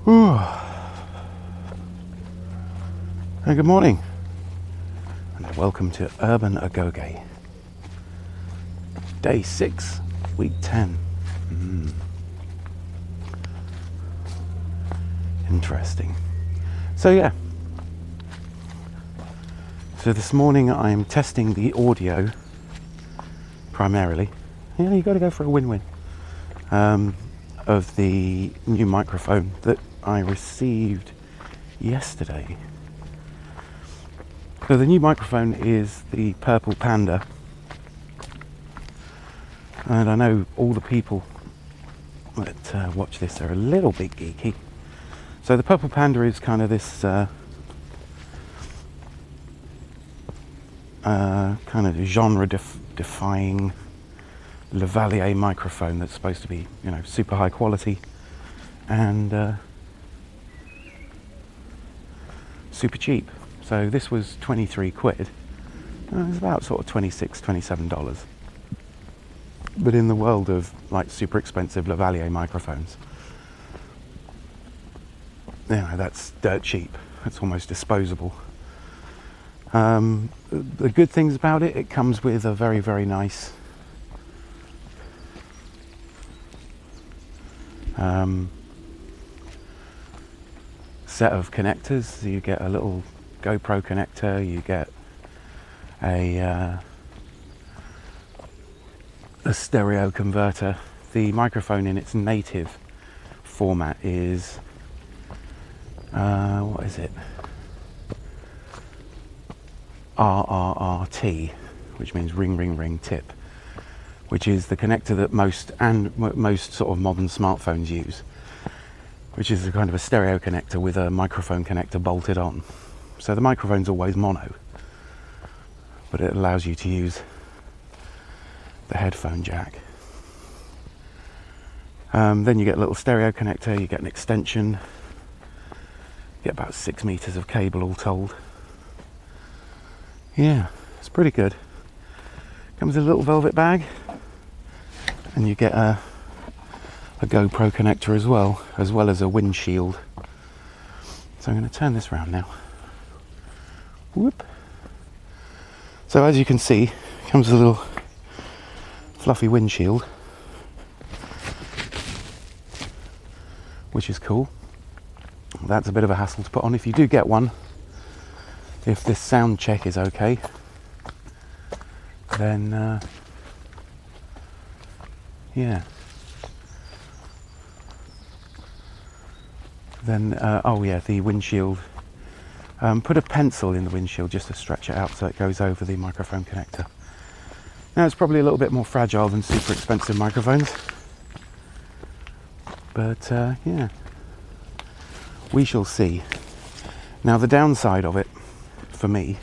And good morning, and welcome to Urban Agoge. Day 6, week 10. Interesting. So yeah. So this morning I'm testing the audio primarily. Yeah, you got to go for a win-win. Of the new microphone that I received yesterday. So the new microphone is the Purple Panda, and I know all the people that watch this are a little bit geeky. So the Purple Panda is kind of this kind of genre-defying lavalier microphone that's supposed to be, you know, super high quality and super cheap. So this was 23 quid. It's about sort of $26, $27. But in the world of like super expensive lavalier microphones, you know, that's dirt cheap. It's almost disposable. The good things about it, it comes with a very, very nice set of connectors. You get a little GoPro connector, you get a stereo converter. The microphone in its native format is what is it? RRRT, which means ring ring ring tip, which is the connector that most sort of modern smartphones use, which is a kind of a stereo connector with a microphone connector bolted on. So the microphone's always mono, but it allows you to use the headphone jack. Then you get a little stereo connector, you get an extension, you get about 6 meters of cable all told. Yeah, it's pretty good. Comes in a little velvet bag, and you get a GoPro connector as well as a windshield. So I'm going to turn this around now. Whoop. So as you can see, comes a little fluffy windshield, which is cool. That's a bit of a hassle to put on if you do get one. If this sound check is okay, then yeah. Then, oh yeah, the windshield. Put a pencil in the windshield just to stretch it out so it goes over the microphone connector. Now it's probably a little bit more fragile than super expensive microphones, but yeah, we shall see. Now the downside of it, for me,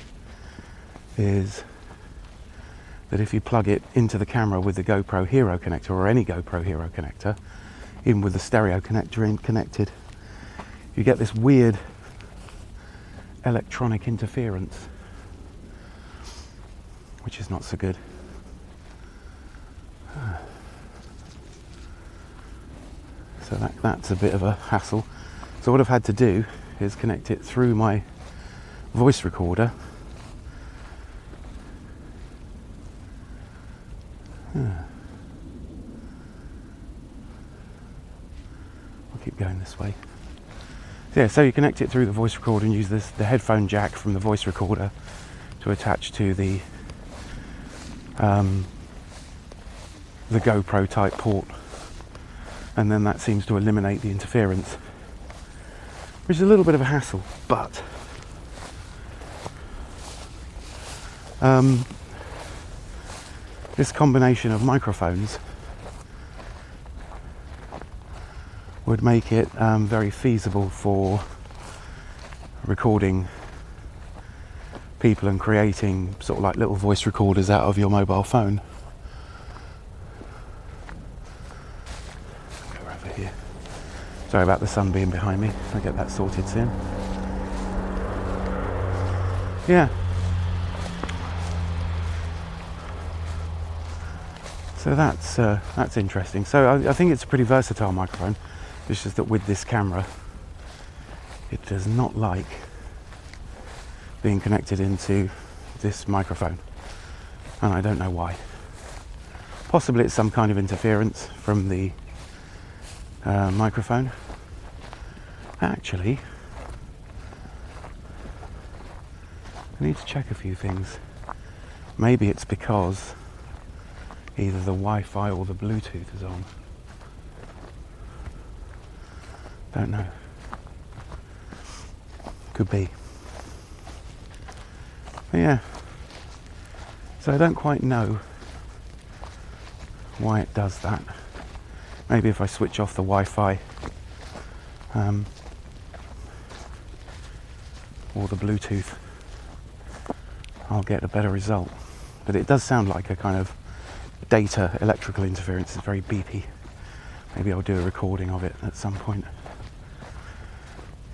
is that if you plug it into the camera with the GoPro Hero connector, or any GoPro Hero connector, even with the stereo connector connected, you get this weird electronic interference, which is not so good. So that's a bit of a hassle. So what I've had to do is connect it through my voice recorder. I'll keep going this way. Yeah, so you connect it through the voice recorder and use the headphone jack from the voice recorder to attach to the GoPro type port, and then that seems to eliminate the interference, which is a little bit of a hassle, but this combination of microphones would make it very feasible for recording people and creating sort of like little voice recorders out of your mobile phone. Go over here. Sorry about the sun being behind me. I'll get that sorted soon. Yeah. So that's interesting. So I think it's a pretty versatile microphone. It's just that with this camera, it does not like being connected into this microphone, and I don't know why. Possibly it's some kind of interference from the microphone. Actually, I need to check a few things. Maybe it's because either the Wi-Fi or the Bluetooth is on. Don't know. Could be. But yeah. So I don't quite know why it does that. Maybe if I switch off the Wi-Fi or the Bluetooth, I'll get a better result. But it does sound like a kind of data electrical interference. It's very beepy. Maybe I'll do a recording of it at some point.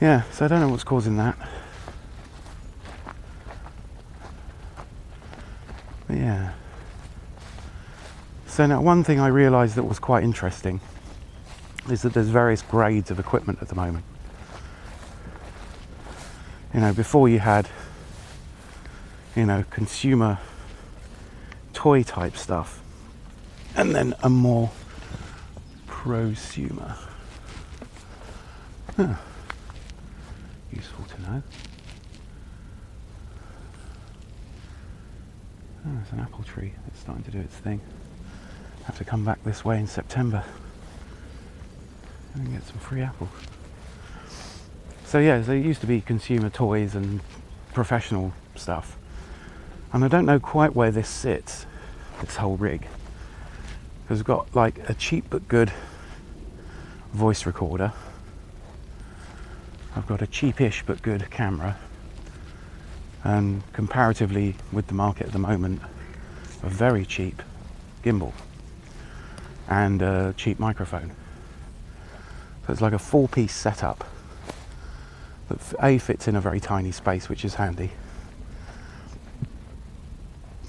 Yeah, so I don't know what's causing that. But yeah. So now one thing I realised that was quite interesting is that there's various grades of equipment at the moment. You know, before you had, you know, consumer toy type stuff, and then a more prosumer. Huh. Useful to know. Oh, there's an apple tree that's starting to do its thing. Have to come back this way in September and get some free apples. So yeah, so it used to be consumer toys and professional stuff, and I don't know quite where this sits, this whole rig, because I've got like a cheap but good voice recorder, I've got a cheapish but good camera, and comparatively with the market at the moment, a very cheap gimbal and a cheap microphone. So it's like a 4-piece setup that A, fits in a very tiny space, which is handy.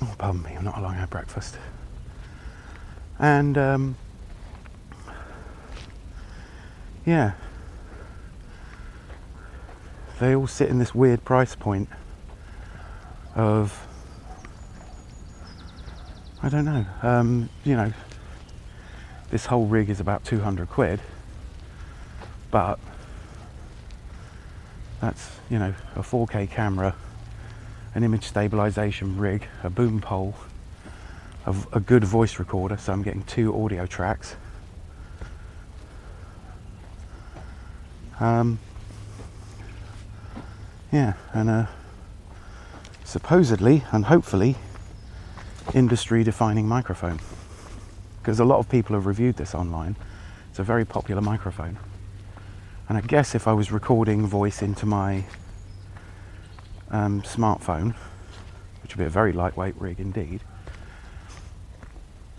Oh, pardon me, I'm not allowing our breakfast. And yeah, they all sit in this weird price point of, I don't know, you know, this whole rig is about 200 quid, but that's, you know, a 4K camera, an image stabilization rig, a boom pole, a good voice recorder, so I'm getting 2 audio tracks, yeah, and a supposedly and hopefully industry defining microphone, because a lot of people have reviewed this online. It's a very popular microphone, and I guess if I was recording voice into my smartphone, which would be a very lightweight rig indeed,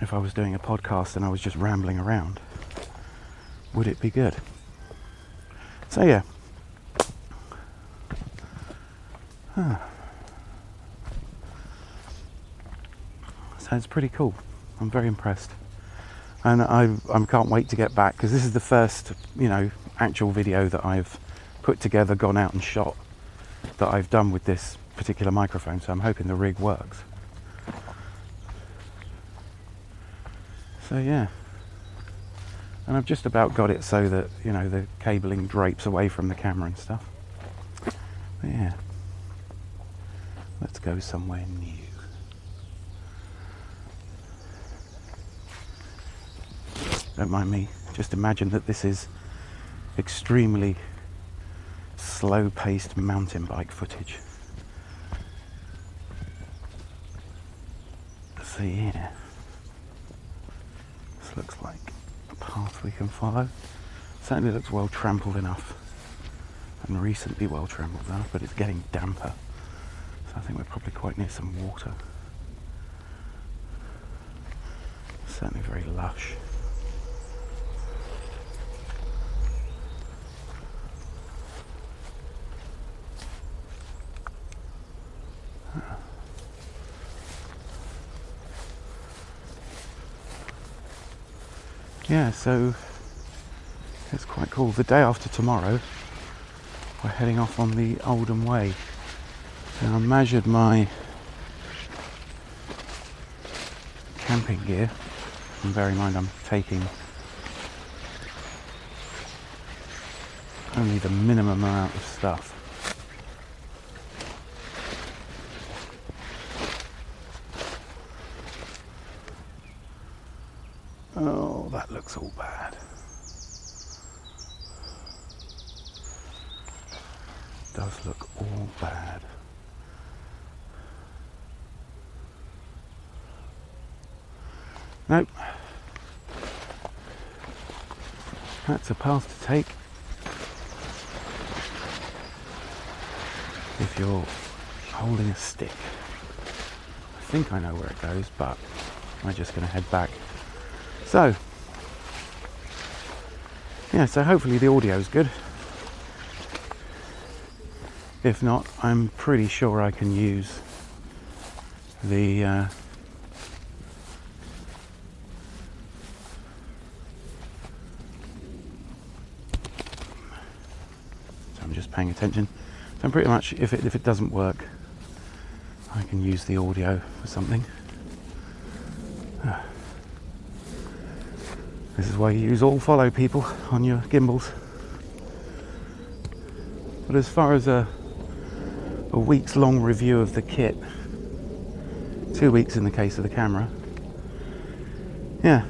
if I was doing a podcast and I was just rambling around, would it be good? So yeah. So it's pretty cool. I'm very impressed, and I can't wait to get back, because this is the first, you know, actual video that I've put together, gone out and shot, that I've done with this particular microphone. So I'm hoping the rig works. So yeah, and I've just about got it so that, you know, the cabling drapes away from the camera and stuff. But yeah, let's go somewhere new. Don't mind me, just imagine that this is extremely slow-paced mountain bike footage. So yeah, this looks like a path we can follow. Certainly looks well trampled enough, and recently well trampled enough, but it's getting damper. So I think we're probably quite near some water. Certainly very lush. Yeah, so it's quite cool. The day after tomorrow, we're heading off on the Oldham Way. Now I measured my camping gear, and bear in mind I'm taking only the minimum amount of stuff. Oh, that looks all bad. Does look all bad. Nope. That's a path to take if you're holding a stick. I think I know where it goes, but I'm just going to head back. So, yeah, so hopefully the audio is good. If not, I'm pretty sure I can use the so I'm just paying attention. So I'm pretty much, if it doesn't work, I can use the audio for something. This is why you use all follow people on your gimbals. But as far as a week's long review of the kit, 2 weeks in the case of the camera, yeah,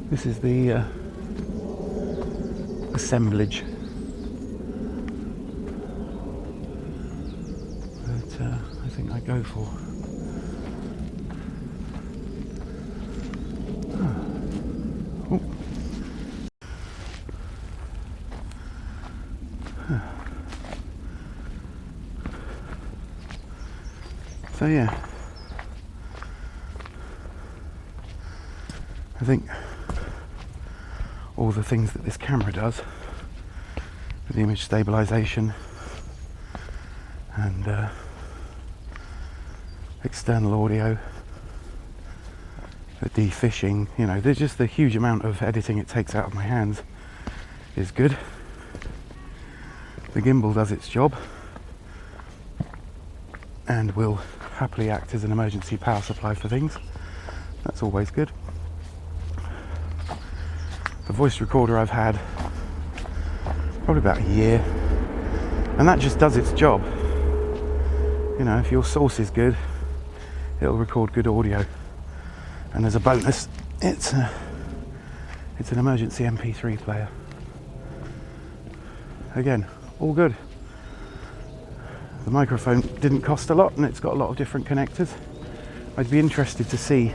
this is the assemblage that I think I go for. Oh. So yeah, I think all the things that this camera does with the image stabilization and external audio, the defishing, you know, there's just the huge amount of editing it takes out of my hands is good. The gimbal does its job and will happily act as an emergency power supply for things. That's always good. The voice recorder I've had probably about a year, and that just does its job. You know, if your source is good, it'll record good audio. And as a bonus, it's an emergency MP3 player. Again, all good. The microphone didn't cost a lot, and it's got a lot of different connectors. I'd be interested to see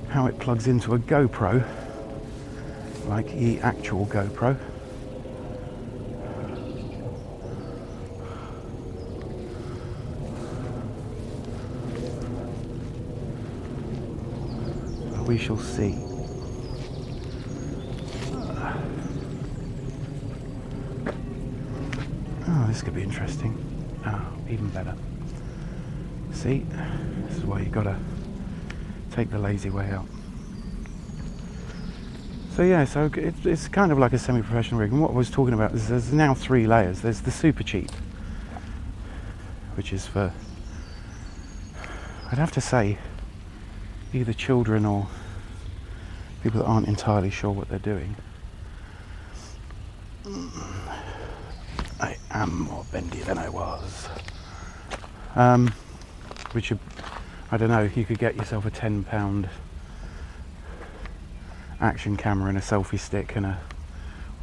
how it plugs into a GoPro, like the actual GoPro. So we shall see. Oh, this could be interesting. Oh, even better. See, this is why you gotta take the lazy way out. So yeah, so it's kind of like a semi-professional rig, and what I was talking about is there's now 3 layers. There's the super cheap, which is for, I'd have to say, either children or people that aren't entirely sure what they're doing. I am more bendy than I was. Which, I don't know, you could get yourself a £10 action camera and a selfie stick and a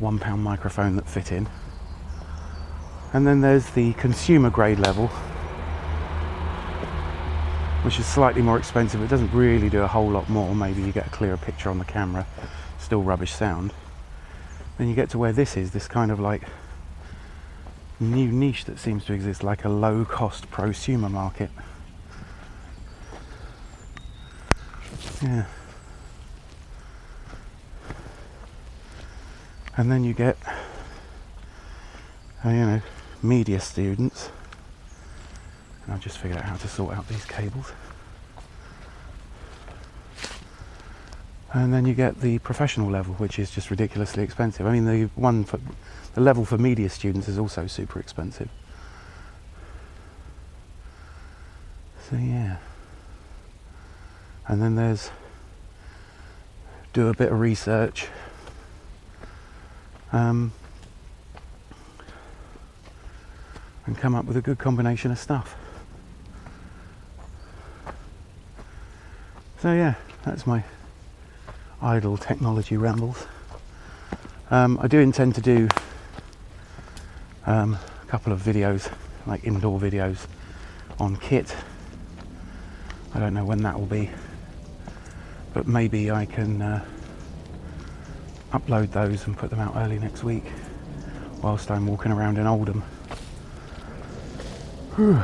£1 microphone that fit in. And then there's the consumer grade level, which is slightly more expensive. It doesn't really do a whole lot more. Maybe you get a clearer picture on the camera, still rubbish sound. Then you get to where this is, this kind of like new niche that seems to exist, like a low-cost prosumer market. Yeah. And then you get, you know, media students. And I've just figured out how to sort out these cables. And then you get the professional level, which is just ridiculously expensive. I mean, the level for media students is also super expensive. So yeah. And then there's do a bit of research. And come up with a good combination of stuff. So yeah, that's my idle technology rambles. I do intend to do a couple of videos, like indoor videos on kit. I don't know when that will be, but maybe I can upload those and put them out early next week whilst I'm walking around in Oldham. Whew.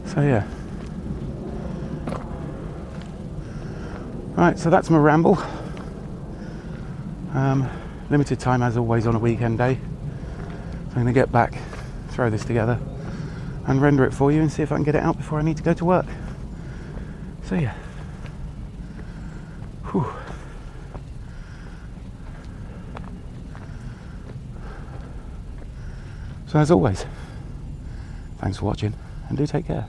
So yeah. Right, so that's my ramble. Limited time as always on a weekend day. So I'm going to get back, throw this together and render it for you and see if I can get it out before I need to go to work. So yeah. Whew. So as always, thanks for watching and do take care.